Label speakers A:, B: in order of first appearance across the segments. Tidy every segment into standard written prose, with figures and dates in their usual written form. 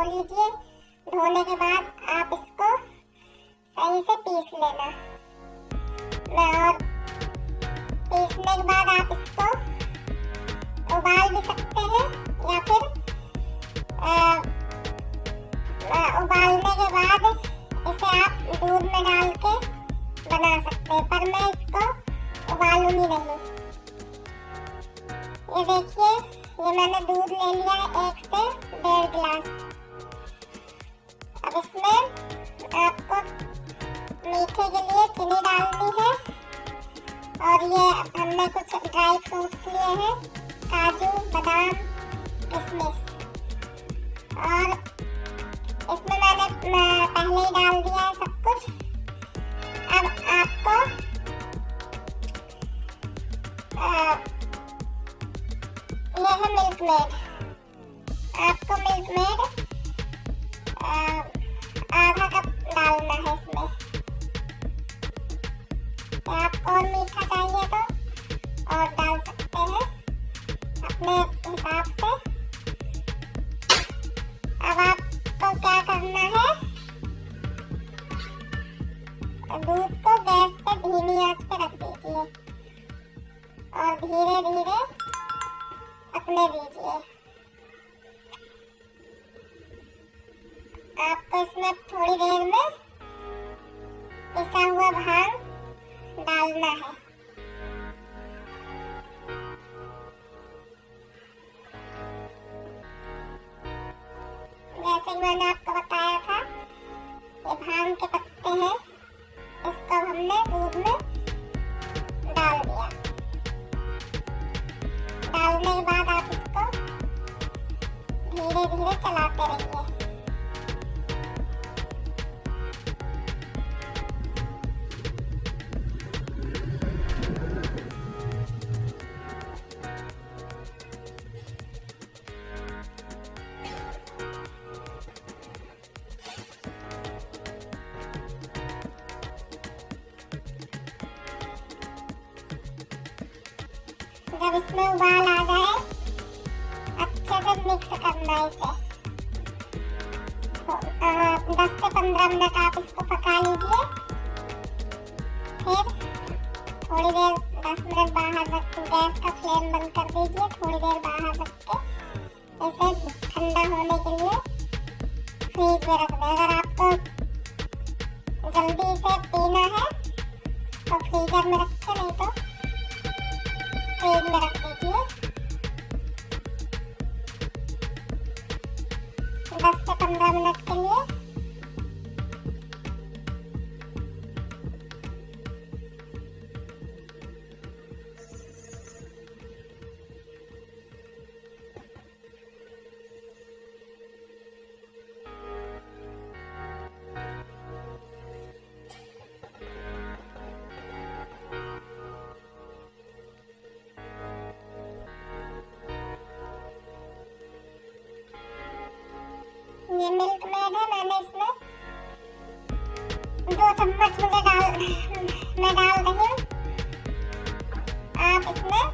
A: धो लीजिए। धोने के बाद आप इसको सही से पीस लेना। और पीसने के बाद आप इसको उबाल भी सकते हैं या फिर उबालने के बाद इसे आप दूध में डाल के बना सकते हैं, पर मैं इसको उबालूंगी नहीं। ये देखिए, ये मैंने दूध ले लिया है 1 से 1.5 गिलास। अब इसमें आपको मीठे के लिए चीनी डालनी है। और ये हमने कुछ ड्राई फ्रूट्स लिए हैं, काजू, बादाम, किशमिश। और इसमें मैंने पहले ही डाल दिया है सब कुछ। अब आपको ये है मिल्क मेड। आपको मिल्क मेड आधा कप डालना है इसमें। तो आपको और मीठा चाहिए तो और डाल सकते हैं अपने हिसाब से। अब आपको क्या करना है, दूध को गैस पे धीमी आंच पे रख दीजिए और धीरे धीरे पकने दीजिए। आपको इसमें थोड़ी देर में पिसा हुआ भांग डालना है। जैसे मैंने आपको बताया था, ये भांग के पत्ते हैं, इसको हमने दूध में डाल दिया। डालने के बाद आप इसको धीरे धीरे चलाते रहिए। जब इसमें उबाल आ जाए, अच्छे से मिक्स करना है इसे। 10 से 15 मिनट आप इसको पका लीजिए। फिर थोड़ी देर 10 मिनट बाहर रख, गैस का फ्लेम बंद कर दीजिए। थोड़ी देर बाहर रख के इसे ठंडा होने के लिए फ्रीज में रख दें। अगर आपको जल्दी इसे पीना है तो फ्रीजर में रखें, नहीं तो फ्रिज में रख दीजिए 10 से 15 मिनट के लिए। ये मिल्क मेड है, मैंने इसमें 2 चम्मच मैं डाल रही हूँ। आप इसमें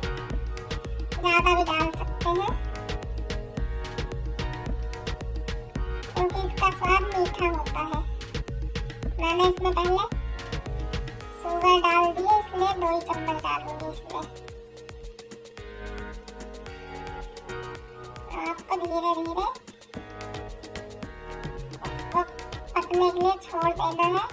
A: ज़्यादा भी डाल सकते हैं क्योंकि इसका स्वाद मीठा होता है। मैंने इसमें पहले शुगर डाल दी है, इसलिए 2 ही चम्मच डालूंगी इसमें। आपको धीरे धीरे पकने के लिए छोड़ देना है।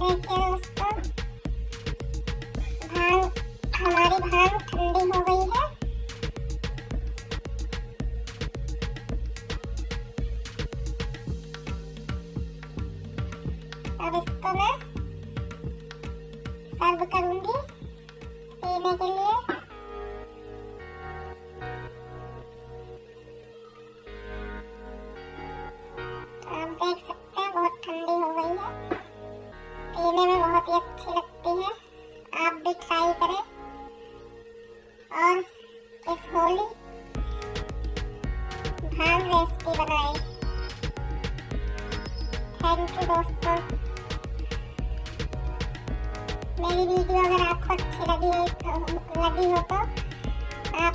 A: देखिए दोस्तों, हमारी भांग ठंडी हो गई है। अब इसको मैं सर्व करूंगी पीने के लिए। आप देख सकते हैं बहुत ठंडी हो गई है। थैंक यू दोस्तों। मेरी वीडियो अगर आपको अच्छी लगी हो तो आप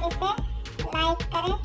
A: इसे लाइक करें,